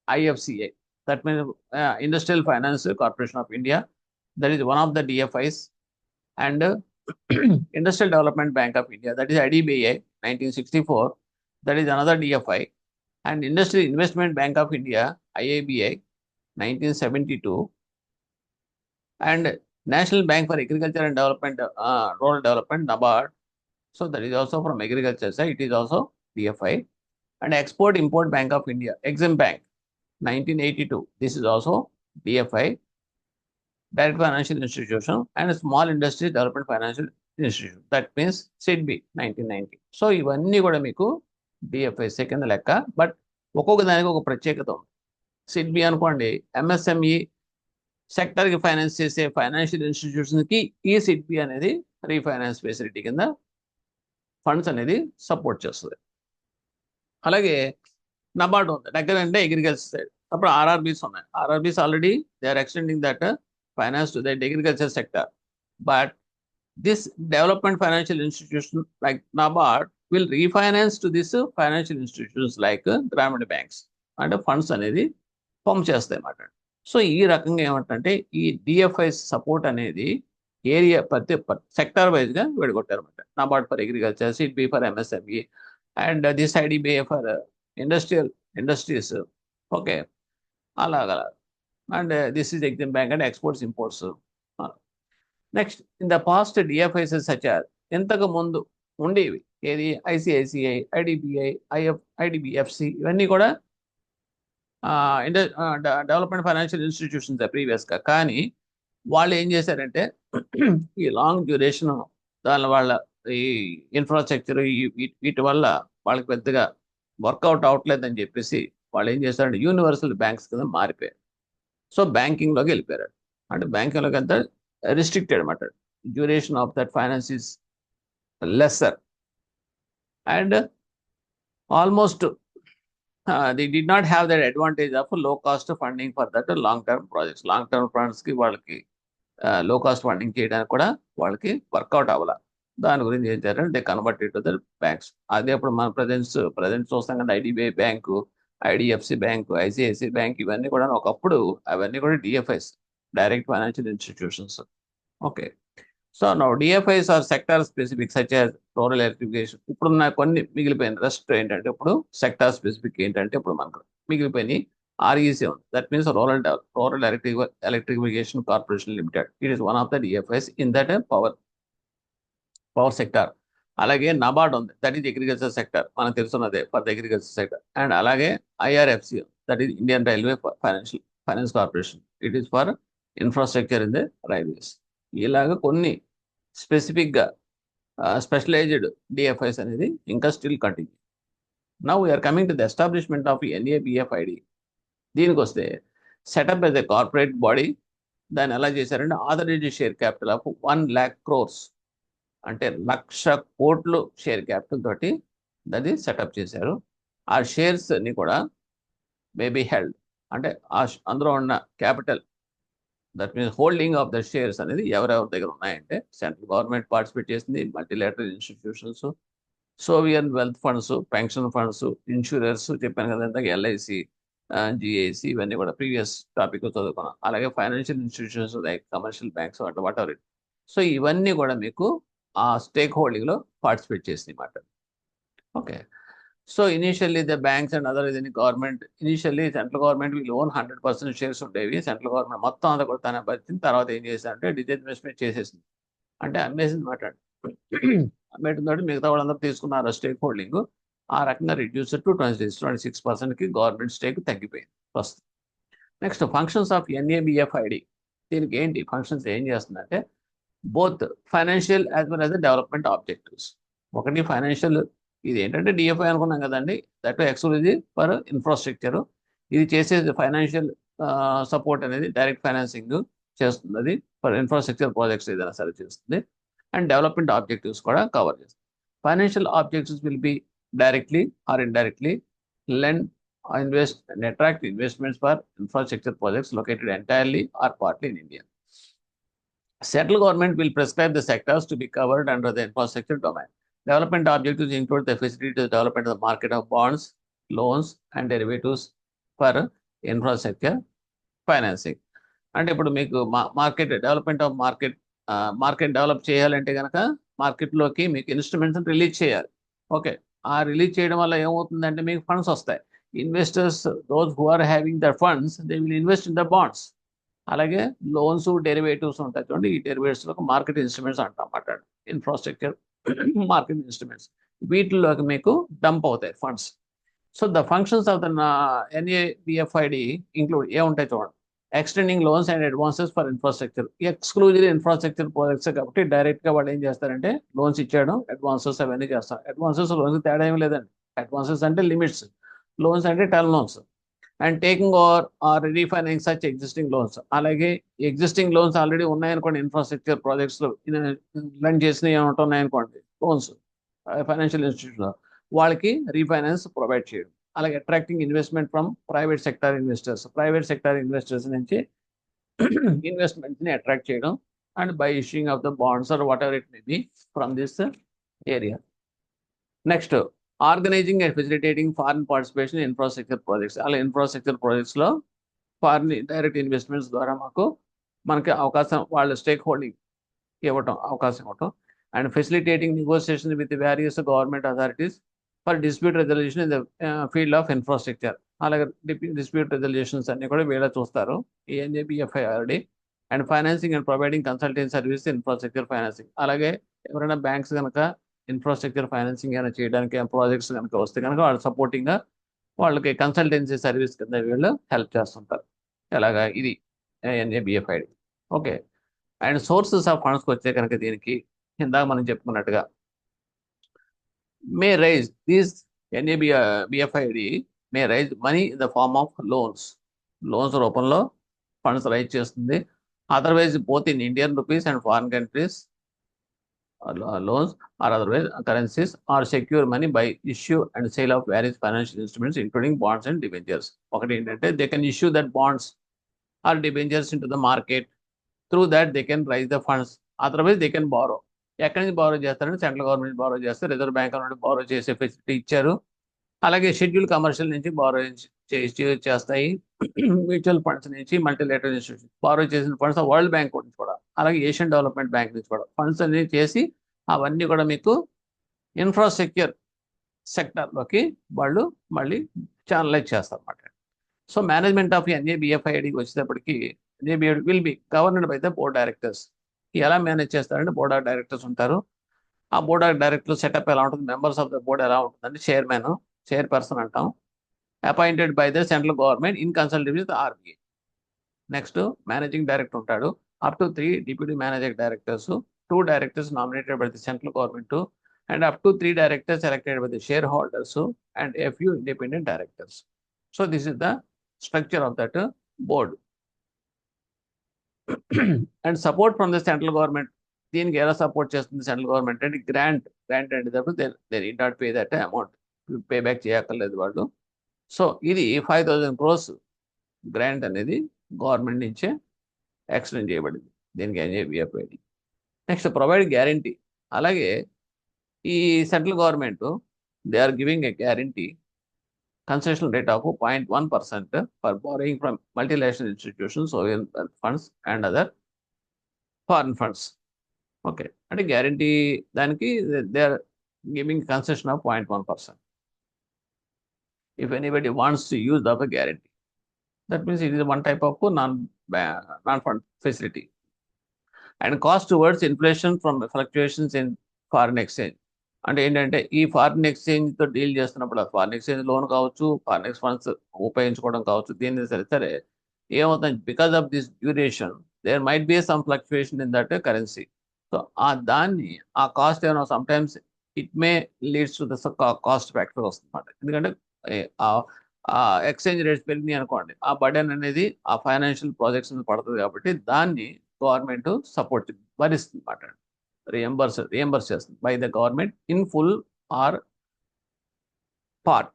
IFCI, that means Industrial Finance Corporation of India, that is one of the DFIs, and Industrial Development Bank of India, that is IDBI 1964, that is another DFI, and Industrial Investment Bank of India IIBI 1972, and National Bank for Agriculture and Development, Rural Development, NABARD, so that is also from agriculture side, it is also DFI, and Export Import Bank of India, Exim Bank 1982, this is also DFI, Direct Financial Institution, and Small Industry Development Financial Institution, that means SIDBI 1990. So ఇవన్నీ కూడా మీకు డిఎఫ్ఐస్ కింద లెక్క, but ఒక్కొక్క దానికి ఒక ప్రత్యేకత ఉంది. సిడ్బి అనుకోండి, ఎంఎస్ఎంఈ సెక్టర్కి ఫైనాన్స్ చేసే ఫైనాన్షియల్ ఇన్స్టిట్యూషన్కి ఈ సిడ్బి అనేది రీఫైనాన్స్ ఫెసిలిటీ కింద ఫండ్స్ అనేది సపోర్ట్ చేస్తుంది. అలాగే నబార్డ్ ఉంది, దగ్గర అంటే అగ్రికల్చర్ సైడ్. అప్పుడు ఆర్ఆర్బీస్ ఉన్నాయి, RRBs already they are extending that finance to the agriculture sector, but this development financial institution like NABARD will refinance to this financial institutions like Grameen banks and funds అనేది pump చేస్తాయి అన్నమాట. So ఈ రకంగా ఏమంటే ఈ DFI support అనేది area ప్రతి sector వైజ్గా విడగొట్టారు అన్నమాట. NABARD for agriculture, SIDBI for MSME, and this IDBI for industries. Okay, అలాగా. And this is Exim Bank and Exports Imports. Next, in the past DFIs such as ఎంతకు ముందు ఉండేవి ఏది ఐసిఐసిఐ, ఐడిబిఐ, ఐడిబిఎఫ్సి, ఇవన్నీ కూడా డెవలప్మెంట్ ఫైనాన్షియల్ ఇన్స్టిట్యూషన్స్ ప్రీవియస్గా. కానీ వాళ్ళు ఏం చేశారంటే ఈ లాంగ్ డ్యూరేషన్ దాని వాళ్ళ ఈ ఇన్ఫ్రాస్ట్రక్చర్ వీటి వల్ల వాళ్ళకి పెద్దగా వర్కౌట్ అవ్వట్లేదని చెప్పేసి వాళ్ళు ఏం చేస్తారంటే యూనివర్సల్ బ్యాంక్స్ కింద మారిపోయారు. సో బ్యాంకింగ్లోకి వెళ్ళిపోయారు. అంటే బ్యాంకింగ్లోకి అంతా రిస్ట్రిక్టెడ్ అనమాట. Duration of that finance is lesser and almost they did not have that advantage of low cost funding for that long term projects. Long term funds కి వాళ్ళకి లో కాస్ట్ ఫండింగ్ చేయడానికి కూడా వాళ్ళకి వర్కౌట్ అవ్వాల. దాని గురించి ఏం చేయాలంటే they converted to the banks. అదే ఇప్పుడు మన ప్రజెంట్ చూస్తాం కదా, IDBI bank, IDFC bank, ICICI bank, ఇవన్నీ కూడా ఒకప్పుడు అవన్నీ కూడా DFIs, direct financial institutions. Okay, so now DFIs are sector specific such as rural electrification. ఇప్పుడు నాకు కొన్ని మిగిలిపోయిన రెస్ట్ ఏంటంటే ఇప్పుడు సెక్టార్ స్పెసిఫిక్ ఏంటంటే ఇప్పుడు మనకు మిగిలిపోయినాయి REC ఉంది. That means rural electrification corporation limited. It is one of the DFIs in that power sector. అలాగే నబార్డ్ ఉంది, దట్ ఈస్ అగ్రికల్చర్ సెక్టర్, మనకు తెలుసున్నదే for the agriculture sector. And అలాగే IRFC, that is Indian railway finance corporation, it is for infrastructure in the railways. ఇలాగ కొన్ని స్పెసిఫిక్గా specialised DFIs అనేది ఇంకా still continue. Now we are coming to the establishment of NABFID. దీనికి వస్తే setup as a corporate body. దాన్ని ఎలా చేశారంటే authorised share capital of 1 lakh crores, అంటే 1,00,000 కోట్లు షేర్ క్యాపిటల్ తోటి దాన్ని సెటప్ చేశారు. ఆ షేర్స్ అన్ని కూడా మేబీ హెల్డ్, అంటే అందులో ఉన్న capital, that means holding of the shares అనేది ఎవరెవరి దగ్గర ఉన్నాయంటే సెంట్రల్ గవర్నమెంట్ పార్టిసిపేట్ చేసింది, multilateral institutions, sovereign wealth funds, pension funds, insurers చెప్పాను కదా ఇంతకు, LIC, GIC, ఇవన్నీ కూడా ప్రీవియస్ టాపిక్ చదువుకున్నాం. అలాగే financial institutions like commercial banks what ever it. So ఇవన్నీ కూడా మీకు ఆ స్టేక్ హోల్డింగ్లో పార్టిసిపేట్ చేసింది అన్నమాట. Okay, so initially the banks and other ఇదని గవర్నమెంట్, ఇనిషియల్లీ సెంట్రల్ గవర్నమెంట్ వీళ్ళు ఓన్ 100% షేర్స్ ఉండేవి. సెంట్రల్ గవర్నమెంట్ మొత్తం అంతా కూడా తన పరిస్థితి తర్వాత ఏం చేశారంటే డిజిన్వెస్ట్మెంట్ చేసేసింది, అంటే అమ్మేసింది మాట. అమ్మేటితో మిగతా వాళ్ళందరూ తీసుకున్నారు స్టేక్ హోల్డింగ్. ఆ రకంగా రిడ్యూస్ టు 26%కి గవర్నమెంట్ స్టేక్ తగ్గిపోయింది ప్రస్తుతం. Next functions of NABFID. దీనికి ఏంటి ఫంక్షన్స్, ఏం చేస్తుందంటే both financial as well as the development objectives. ఒకటి ఫైనాన్షియల్, ఇది ఏంటంటే డిఎఫ్ఐ అనుకున్నాం కదండి, దట్ ఎక్స్క్లూజివ్ ఫర్ ఇన్ఫ్రాస్ట్రక్చర్. ఇది చేసేది ఫైనాన్షియల్ సపోర్ట్ అనేది డైరెక్ట్ ఫైనాన్సింగ్ చేస్తుంది, అది ఫర్ ఇన్ఫ్రాస్ట్రక్చర్ ప్రాజెక్ట్స్ ఏదైనా సరే చేస్తుంది. అండ్ డెవలప్మెంట్ ఆబ్జెక్టివ్స్ కూడా కవర్ చేస్తుంది. Financial objectives will be directly or indirectly lend, invest and attract investments for infrastructure projects located entirely or partly in India. Central government will prescribe the sectors to be covered under the infrastructure domain. Development objectives include the facility to development of the market of bonds, loans and derivatives for infrastructure financing. అంటే ఇప్పుడు మీకు market development of market develop చేయాలంటే కనుక మార్కెట్లోకి మీకు instruments release చేయాలి. Okay, ఆ release చేయడం వల్ల ఏమవుతుందంటే మీకు ఫండ్స్ వస్తాయి. Investors, those who are having the funds, they will invest in the bonds. అలాగే లోన్స్, డెరివేటివ్స్ ఉంటాయి చూడండి, ఈ డెరివేటివ్స్లో మార్కెట్ ఇన్స్ట్రుమెంట్స్ అంటామాట, ఇన్ఫ్రాస్ట్రక్చర్ మార్కెట్ ఇన్స్ట్రుమెంట్స్, వీటిల్లోకి మీకు డంప్ అవుతాయి funds. So the functions of the NABFID include ఏముంటాయి చూడండి, extending loans and advances for infrastructure. Exclusive infrastructure projects కాబట్టి డైరెక్ట్గా వాళ్ళు ఏం చేస్తారంటే లోన్స్ ఇచ్చేయడం, అడ్వాన్సెస్ అవన్నీ చేస్తారు. అడ్వాన్సెస్ లోన్స్ తేడా ఏమి లేదండి. అడ్వాన్సెస్ అంటే లిమిట్స్, లోన్స్ అంటే term loans. And taking or refinance such existing loans. అలాగే ఎగ్జిస్టింగ్ లోన్స్ ఆల్రెడీ ఉన్నాయనుకోండి, ఇన్ఫ్రాస్ట్రక్చర్ ప్రాజెక్ట్స్లో లెండ్ చేసినవి ఏమంటూ ఉన్నాయనుకోండి లోన్స్, ఫైనాన్షియల్ ఇన్స్టిట్యూట్లో వాళ్ళకి రీఫైనాన్స్ ప్రొవైడ్ చేయడం. అలాగే attracting investment from private sector investors నుంచి ఇన్వెస్ట్మెంట్ని అట్రాక్ట్ చేయడం, and by issuing of the bonds or whatever it may be from this area. Next organising and facilitating foreign participation infrastructure projects. అలా infrastructure ప్రాజెక్ట్స్లో foreign direct investments ద్వారా మనకి అవకాశం, వాళ్ళ stake holding అవకాశం ఇవ్వటం. And facilitating negotiation with various government authorities for dispute resolution in the field of infrastructure. అలాగే dispute resolutions అన్ని కూడా వీళ్ళ చూస్తారు, ఈ NABFID. And financing and providing consultancy service infrastructure financing. అలాగే ఎవరైనా బ్యాంక్స్ కనుక ఇన్ఫ్రాస్ట్రక్చర్ ఫైనాన్సింగ్ అయినా చేయడానికి ప్రాజెక్ట్స్ కనుక వస్తే కనుక వాళ్ళు సపోర్టింగ్గా వాళ్ళకి కన్సల్టెన్సీ సర్వీస్ కింద వీళ్ళు హెల్ప్ చేస్తుంటారు. ఎలాగా ఇది NABFID. Okay, and sources of ఫండ్స్కి వచ్చే కనుక దీనికి ఇందాక మనం చెప్పుకున్నట్టుగా may raise these NABFID may raise money in the form of loans రూపంలో ఫండ్స్ రైజ్ చేస్తుంది. Otherwise both in Indian rupees and foreign countries loans or otherwise currencies or secure money by issue and sale of various financial instruments including bonds and debentures. ఒకటి ఏంటంటే they can issue that bonds or debentures into the market. Through that they can raise the funds. Otherwise they can borrow. ఎక్కడి నుంచి borrow చేస్తారంటే central government borrow చేస్తారు, reserve bank నుండి borrow చేసే facility ఇచ్చారు. అలాగే షెడ్యూల్ కమర్షియల్ నుంచి borrow చేస్తాయి. మ్యూచువల్ ఫండ్స్ నుంచి, మల్టీలేటరల్ ఇన్స్టిట్యూషన్ బారో చేసిన ఫండ్స్ వరల్డ్ బ్యాంక్ నుంచి కూడా, అలాగే ఏషియన్ డెవలప్మెంట్ బ్యాంక్ నుంచి కూడా ఫండ్స్ అన్ని చేసి అవన్నీ కూడా మీకు ఇన్ఫ్రాస్ట్రక్చర్ సెక్టర్లోకి వాళ్ళు మళ్ళీ ఛానలైజ్ చేస్తారు అన్నమాట. సో మేనేజ్మెంట్ ఆఫ్ ఎన్ఏబిఎఫ్ఐడికి వచ్చేటప్పటికి NABF will be governed by the board directors. ఎలా మేనేజ్ చేస్తారంటే బోర్డ్ ఆఫ్ డైరెక్టర్స్ ఉంటారు. ఆ బోర్డ్ ఆఫ్ డైరెక్టర్స్ సెటప్ ఎలా ఉంటుంది, మెంబర్స్ ఆఫ్ ద బోర్డ్ ఎలా ఉంటుందంటే చైర్పర్సన్ అంటాం, appointed by the central government in consultation with RBI. Next managing director ఉంటాడు, up to 3 deputy managing directors, 2 directors nominated by the central government and up to 3 directors elected by the shareholders and a few independent directors. So this is the structure of that board. And support from the central government. దీనికి ఎలా support చేస్తుంది central government అంటే grant అనేటప్పుడు they need not pay that amount, pay back చేయక్కర్లేదు వాళ్ళు. So ఇది 5,000 crores grant అనేది government నుంచే ఎక్స్టెండ్ చేయబడింది దీనికి ఎన్ఏబిఎఫ్ఐడి. Next provide guarantee. అలాగే ఈ central government they are giving a guarantee concessional rate of 0.1% for borrowing from multinational institutions, sovereign funds and other foreign funds. Okay, అంటే guarantee దానికి they are giving concession of 0.1%. If anybody wants to use the guarantee, that means it is one type of non fund facility. And cost towards inflation from fluctuations in foreign exchange. అంటే ఏంటంటే ఈ foreign ఎక్స్చేంజ్తో deal చేస్తున్నప్పుడు foreign exchange loan కావచ్చు, foreign ex funds ఉపయోగించుకోవడం కావచ్చు, దీన్ని సరే ఏమవుతుంది, because of this duration there might be some fluctuation in that currency. So దాన్ని ఆ కాస్ట్ ఏమైనా sometimes it may leads to the cost factor వస్తుందన్నమాట. ఎందుకంటే ఆ ఎక్స్చేంజ్ రేట్స్ పెరిగినాయి అనుకోండి, ఆ బర్డెన్ అనేది ఆ ఫైనాన్షియల్ ప్రాజెక్ట్స్ మీద పడుతుంది. కాబట్టి దాన్ని గవర్నమెంట్ సపోర్ట్ భరిస్తుంది అన్నమాట, రియంబర్స్ చేస్తుంది by the government in full or part.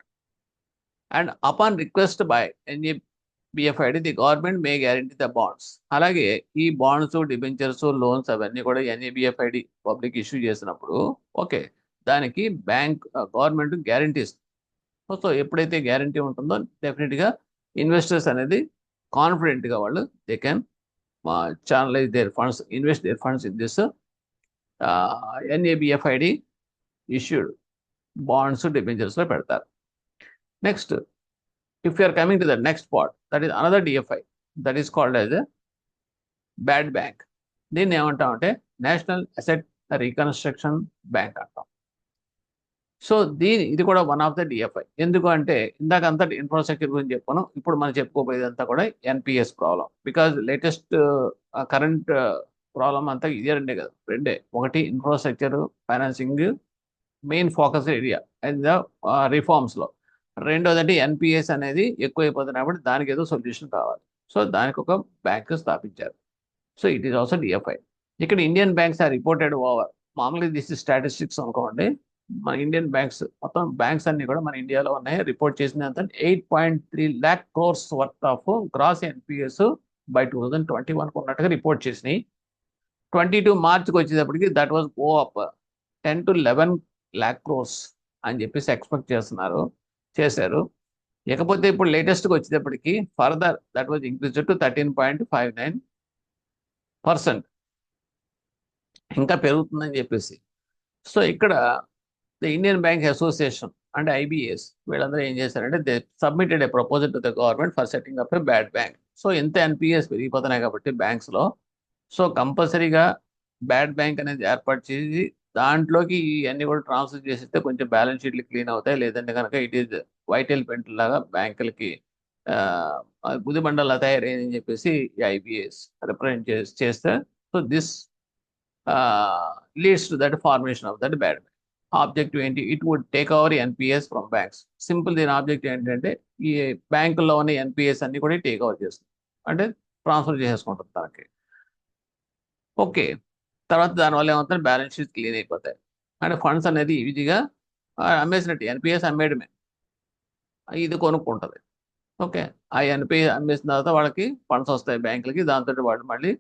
And upon request by NABFID the government may guarantee the bonds. అలాగే ఈ బాండ్స్, డిబెంచర్స్, లోన్స్ అవన్నీ కూడా ఎన్ఏబిఎఫ్ఐడి పబ్లిక్ ఇష్యూ చేసినప్పుడు ఓకే దానికి గవర్నమెంట్ గ్యారంటీ ఇస్తుంది. సో ఎప్పుడైతే గ్యారంటీ ఉంటుందో డెఫినెట్గా ఇన్వెస్టర్స్ అనేది కాన్ఫిడెంట్గా వాళ్ళు they can channelise their funds, invest their funds in this NABFID issued bonds, డిబెంచర్స్లో పెడతారు. Next, if you are coming to the next part, that is another DFI, that is called as a bad bank. దీన్ని ఏమంటామంటే national asset reconstruction bank అంటాం. So ఇది కూడా one of the DFI. ఎందుకు అంటే ఇందాక అంతా ఇన్ఫ్రాస్ట్రక్చర్ గురించి చెప్పాను, ఇప్పుడు మనం చెప్పుకోబోయేదంతా కూడా NPS problem. Because latest current problem అంతా ఇదే రెండే. ఒకటి infrastructure financing main focus area and the రిఫార్మ్స్లో. రెండోదంటే ఎన్పిఎస్ అనేది ఎక్కువైపోతుంది కాబట్టి దానికి ఏదో సొల్యూషన్ కావాలి. సో దానికి ఒక బ్యాంక్ స్థాపించారు. So it is also DFI. ఇక్కడ Indian banks are reported over. మామూలుగా దిస్ ఇస్ స్టాటిస్టిక్స్ అనుకోండి. మన ఇండియన్ బ్యాంక్స్ మొత్తం బ్యాంక్స్ అన్ని కూడా మన ఇండియాలో ఉన్నాయి. రిపోర్ట్ చేసినంత 8.3 lakh crores worth of gross NPS by 2021 ఉన్నట్టుగా రిపోర్ట్ చేసినాయి. 22 మార్చ్కి వచ్చేటప్పటికి that was go up 10 to 11 lakh crores అని చెప్పేసి ఎక్స్పెక్ట్ చేశారు. ఇకపోతే ఇప్పుడు లేటెస్ట్గా వచ్చేటప్పటికి further that was increase to 13.59%, ఇంకా పెరుగుతుందని చెప్పేసి. సో ఇక్కడ the Indian bank association and IBS వీళ్ళందరూ ఏం చేశారంటే they submitted A proposal to the government for setting up A bad bank. So ఎంత ఎన్పిఎస్ పెరిగిపోతున్నాయి కాబట్టి బ్యాంక్స్లో, సో కంపల్సరీగా బ్యాడ్ బ్యాంక్ అనేది ఏర్పాటు చేసి దాంట్లోకి ఇవన్నీ కూడా ట్రాన్స్ఫర్ చేసిస్తే కొంచెం బ్యాలెన్స్ షీట్లు క్లీన్ అవుతాయి. లేదంటే కనుక ఇట్ ఈజ్ వైట్ ఎలిఫెంట్ లాగా బ్యాంకులకి గుదిబండలా తయారైందని చెప్పేసి ఐబిఎస్ రిప్రజెంట్ చేస్తే, so this leads to that formation of that bad bank. Objective ఏంటి, it would take over NPS from banks. Simple దీని ఆబ్జెక్టివ్ ఏంటంటే ఈ బ్యాంకుల్లో ఉన్న ఎన్పిఎస్ అన్ని కూడా టేక్ ఓవర్ చేస్తుంది, అంటే ట్రాన్స్ఫర్ చేసేసుకుంటుంది తనకి. ఓకే, తర్వాత దానివల్ల ఏమవుతుంది, బ్యాలెన్స్ షీట్ క్లీన్ అయిపోతాయి, అంటే ఫండ్స్ అనేది ఈజీగా అమ్మేసినట్టు, ఎన్పిఎస్ అమ్మేయడమే, ఇది కొనుక్కుంటుంది. ఓకే, ఆ ఎన్పిఎస్ అమ్మేసిన తర్వాత వాళ్ళకి ఫండ్స్ వస్తాయి బ్యాంకులకి, దాంతో వాళ్ళు మళ్ళీ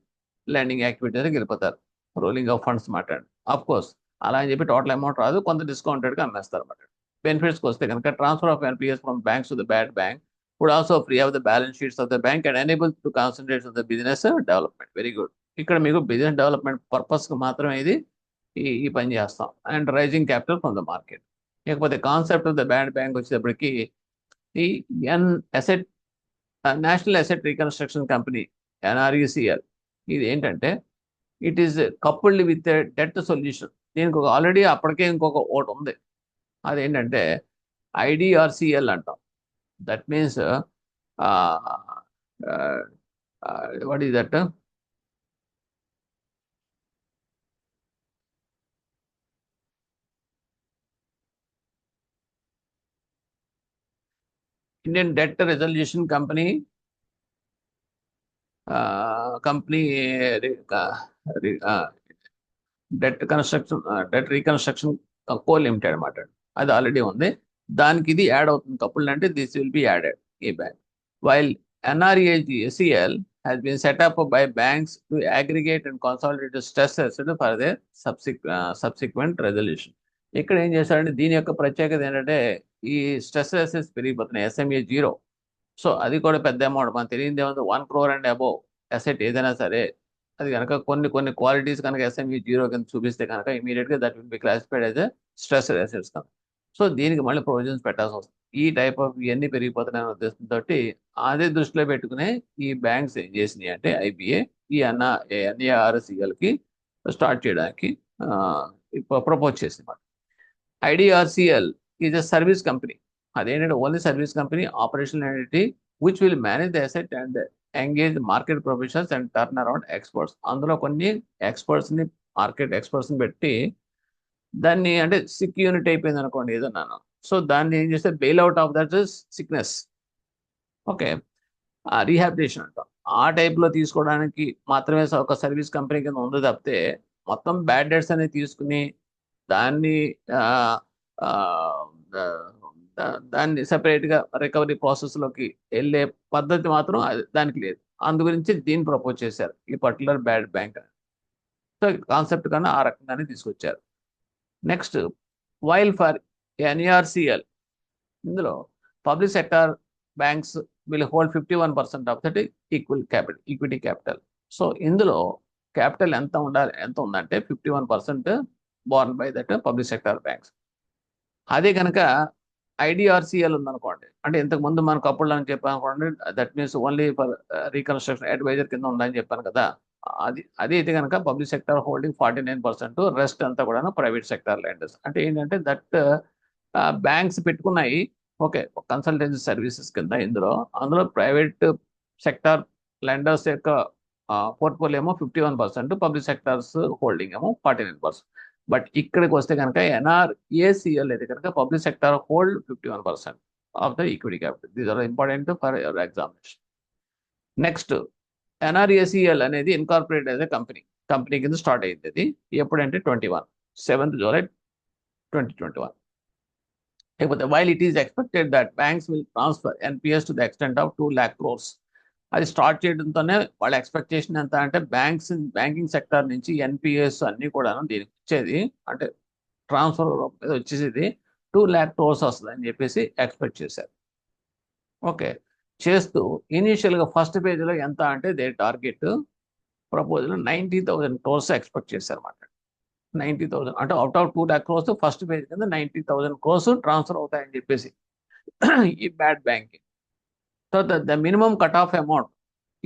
లెండింగ్ యాక్టివిటీస్కి వెళ్ళిపోతారు, రోలింగ్ ఆఫ్ ఫండ్స్ మాట్లాడండి. ఆఫ్ కోర్స్ అలా అని చెప్పి టోటల్ అమౌంట్ రాదు, కొంత డిస్కౌంటెడ్గా అమ్మేస్తారు అన్నమాట. బెనిఫిట్స్కి వస్తే కనుక transfer of NPS from banks to the bad bank would also free up the balance sheets of the bank and enable to concentrate on the business development. Very good. ఇక్కడ మీకు business development పర్పస్కి మాత్రమే ఇది ఈ పని చేస్తాం. And raising capital from the market. లేకపోతే concept of the bad bank వచ్చేటప్పటికి ఈ asset national asset reconstruction company NRECL, ఇది ఏంటంటే it is coupled with debt solution. దీనికి ఆల్రెడీ అప్పటికే ఇంకొక ఓటు ఉంది, అదేంటంటే ఐడిఆర్సిఎల్ అంటాం. That means what is that, Indian debt resolution company debt reconstruction co limited అనమాట. అది ఆల్రెడీ ఉంది, దానికి ఇది యాడ్ అవుతుంది. కపుల్ అంటే దిస్ విల్ బి యాడెడ్ ఈ bank. While NREGSEL has been set up by banks to aggregate and consolidate stress assets for their subsequent resolution. ఇక్కడ ఏం చేశారంటే దీని యొక్క ప్రత్యేకత ఏంటంటే ఈ స్ట్రెస్ అసెట్స్ పెరిగిపోతున్నాయి, SME 0. సో అది కూడా పెద్ద అమౌంట్, మనకు తెలియదు ఏముంది, 1 crore అండ్ అబోవ్ అసెట్ ఏదైనా సరే అది కనుక కొన్ని క్వాలిటీస్ కనుక SME 0 కింద చూపిస్తే కనుక ఇమీడియట్గా that will be classified as stress assets కనుక. సో దీనికి మళ్ళీ ప్రొవిజన్స్ పెట్టాల్సి వస్తుంది. ఈ టైప్ ఆఫ్ ఇవన్నీ పెరిగిపోతున్నాయనే ఉద్దేశంతో అదే దృష్టిలో పెట్టుకునే ఈ బ్యాంక్స్ ఏం చేసినాయి అంటే IBA ఈ NARCLకి స్టార్ట్ చేయడానికి ప్రపోజ్ చేసింది. IDRCL is a service company. అదేంటంటే only service company, operational entity which will manage the asset and engage market professionals and turn around experts. అందులో కొన్ని ఎక్స్పర్ట్స్ని, మార్కెట్ ఎక్స్పర్ట్స్ని పెట్టి దాన్ని, అంటే సిక్ యూనిట్ అయిపోయింది అనుకోండి ఏదన్నాను, సో దాన్ని ఏం చేస్తే bail out of that sickness, okay, rehabilitation అంటాం. ఆ టైప్లో తీసుకోవడానికి మాత్రమే ఒక సర్వీస్ కంపెనీ కింద ఉంది తప్పితే మొత్తం బ్యాడ్ డెట్స్ అనేది తీసుకుని దాన్ని దాన్ని సెపరేట్గా రికవరీ ప్రాసెస్లోకి వెళ్ళే పద్ధతి మాత్రం దానికి లేదు. అందు గురించి దీన్ని ప్రపోజ్ చేశారు ఈ particular bad bank. So concept కన్నా ఆ రకంగానే తీసుకొచ్చారు. నెక్స్ట్, వైల్ ఫర్ NARCL, ఇందులో public sector banks will hold 51% of that equity capital. So ఇందులో క్యాపిటల్ ఎంత ఉందంటే 51% Born by that public sector banks. అదే కనుక IDRCL ఉందనుకోండి, అంటే ఇంతకుముందు మనకు అప్పుడు అని చెప్పాను అనుకోండి, that means only for reconstruction adviser కింద ఉందని చెప్పాను కదా, అది అయితే కనుక పబ్లిక్ సెక్టర్ హోల్డింగ్ 49%, రెస్ట్ అంతా కూడా ప్రైవేట్ సెక్టర్ లెండర్స్. అంటే ఏంటంటే దట్ బ్యాంక్స్ పెట్టుకున్నాయి, ఓకే, కన్సల్టెన్సీ సర్వీసెస్ కింద అందులో ప్రైవేట్ సెక్టర్ లెండర్స్ యొక్క పోర్ట్ఫోలియో ఏమో 51%, పబ్లిక్ సెక్టర్స్ హోల్డింగ్ ఏమో 49%. బట్ ఇక్కడికి వస్తే కనుక NRACL అయితే కనుక public sector hold 51% of the equity capital. These are important for your examination. Next, NRACL అనేది ఇన్కార్పొరేట్ అదే కంపెనీ కింద స్టార్ట్ అయింది. అది ఎప్పుడంటే 7th July 2021. లేకపోతే while it is expected that banks will transfer NPS to the extent of 2 lakh crores. అది start చేయడంతోనే వాళ్ళ ఎక్స్పెక్టేషన్ ఎంత అంటే బ్యాంకింగ్ సెక్టర్ నుంచి NPS అన్నీ కూడా దీనికి వచ్చేది, అంటే ట్రాన్స్ఫర్ మీద వచ్చేసేది 2 lakh crores వస్తుంది అని చెప్పేసి ఎక్స్పెక్ట్ చేశారు. ఓకే, చేస్తూ ఇనీషియల్గా ఫస్ట్ పేజ్లో ఎంత అంటే they target proposal 90,000 crores expect చేశారు అన్నమాట. 90,000 అంటే out of 2 lakh crores first page కింద 90,000 crores ట్రాన్స్ఫర్ అవుతాయని చెప్పేసి ఈ బ్యాడ్ బ్యాంకింగ్. తర్వాత the minimum cut off amount,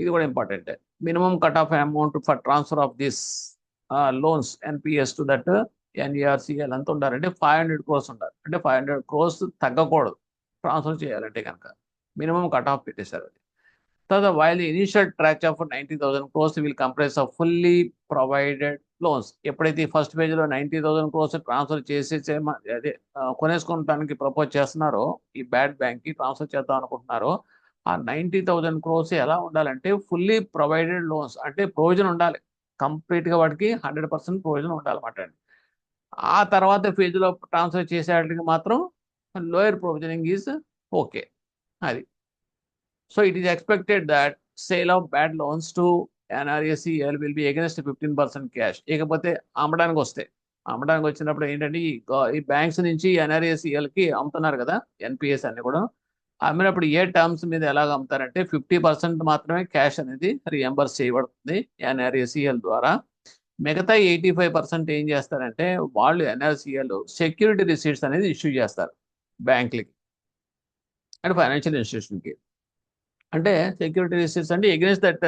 ఇది కూడా important. Minimum cut off amount for transfer of this loans NPS to that NARCL ఎంత ఉండాలంటే 500 crores ఉండాలి. అంటే 500 crores తగ్గకూడదు ట్రాన్స్ఫర్ చేయాలంటే కనుక, మినిమం కట్ ఆఫ్ పెట్టేశారు అది. while the initial tranche of 90,000 crores will comprise of fully provided loans. ఎప్పుడైతే first పేజ్లో 90,000 crores ట్రాన్స్ఫర్ చేసేసే అదే కొనేసుకోవడానికి ప్రపోజ్ చేస్తున్నారో, ఈ బ్యాడ్ బ్యాంక్కి ట్రాన్స్ఫర్ చేద్దాం అనుకుంటున్నారో, ఆ 90,000 crores ఎలా ఉండాలంటే ఫుల్లీ ప్రొవైడెడ్ లోన్స్, అంటే ప్రొవిజన్ ఉండాలి, కంప్లీట్గా వాటికి 100% ప్రొవిజన్ ఉండాలన్నమాట అండి. ఆ తర్వాత ఫేజ్లో ట్రాన్స్ఫర్ చేసేటికి మాత్రం లోయర్ ప్రొవిజనింగ్ ఈజ్ ఓకే. అది so it is expected that sale of bad loans to NRSEL will be against 15% cash. ఇకపోతే అమ్మడానికి వచ్చినప్పుడు ఏంటంటే ఈ బ్యాంక్స్ నుంచి NRSELకి అమ్ముతున్నారు కదా, NPS అన్ని కూడా అమ్మినప్పుడు ఏ టర్మ్స్ మీద ఎలాగ అమ్ముతారంటే 50% మాత్రమే క్యాష్ అనేది రియంబర్స్ చేయబడుతుంది NRSEL ద్వారా. మిగతా 85% ఏం చేస్తారంటే వాళ్ళు NRSEL సెక్యూరిటీ రిసీట్స్ అనేది ఇష్యూ చేస్తారు బ్యాంకులకి అండ్ ఫైనాన్షియల్ ఇన్స్టిట్యూషన్కి. అంటే సెక్యూరిటీ రిసీట్స్ అంటే ఎగ్నెస్ట్ దట్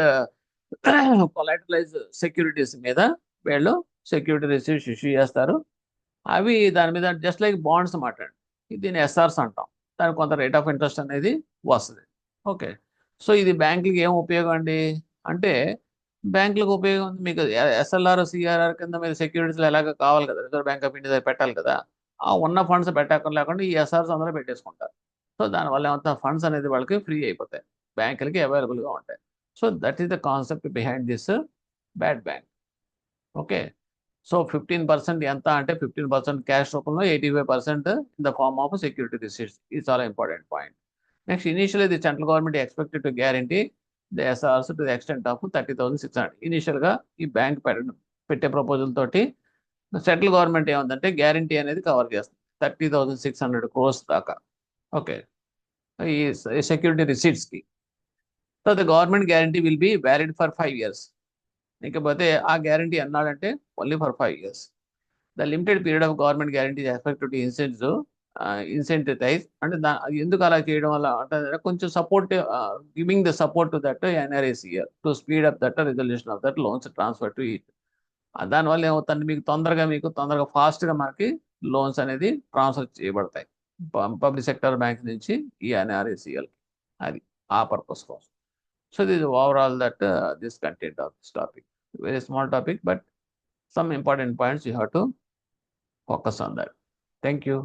కొలాటరైజ్ సెక్యూరిటీస్ మీద వీళ్ళు సెక్యూరిటీ రిసీట్స్ ఇష్యూ చేస్తారు. అవి దాని మీద జస్ట్ లైక్ బాండ్స్ అన్నమాట. దీన్ని SRs అంటాం. దానికి కొంత రేట్ ఆఫ్ ఇంట్రెస్ట్ అనేది వస్తుంది. ఓకే, సో ఇది బ్యాంకులకి ఏం ఉపయోగం అండి అంటే, బ్యాంకులకు ఉపయోగం మీకు SLR CRR కింద మీరు సెక్యూరిటీస్లో ఎలాగ కావాలి కదా, రిజర్వ్ బ్యాంక్ ఆఫ్ ఇండియా పెట్టాలి కదా, ఆ ఉన్న ఫండ్స్ పెట్టక లేకుండా ఈ SRs అందరూ పెట్టేసుకుంటారు. సో దానివల్ల ఏమంతా ఫండ్స్ అనేది వాళ్ళకి ఫ్రీ అయిపోతాయి, బ్యాంకులకి అవైలబుల్గా ఉంటాయి. So that is the concept behind this bad bank. Okay, so 15% ఎంత అంటే 15% క్యాష్ రూపంలో, 85% in the form of security receipts. ఇది చాలా important point. Next, initially the central government expected to guarantee the SRs to the extent of 30,600. ఇనిషియల్గా ఈ bank పెట్టే proposal తోటి central government ఏముందంటే గ్యారంటీ అనేది కవర్ చేస్తుంది 30,600 crores దాకా. ఓకే, ఈ సెక్యూరిటీ రిసీట్స్కి. So the government guarantee will be valid for 5 years. ఇకపోతే ఆ గ్యారంటీ అన్నాడంటే only for 5 years. The limited period of government guarantee expected to incentivise అంటే ఎందుకు అలా చేయడం వల్ల అంటే కొంచెం support, giving the support to that NRSEL to speed up that resolution of that loans transfer to it. దానివల్ల ఏమవుతుంది, మీకు తొందరగా ఫాస్ట్గా మనకి లోన్స్ అనేది ట్రాన్స్ఫర్ చేయబడతాయి పబ్లిక్ సెక్టర్ బ్యాంక్ నుంచి ఈ NRSEL. అది ఆ పర్పస్ కోసం. So this is overall that this content of this topic. Very small topic, but some important points you have to focus on that. Thank you.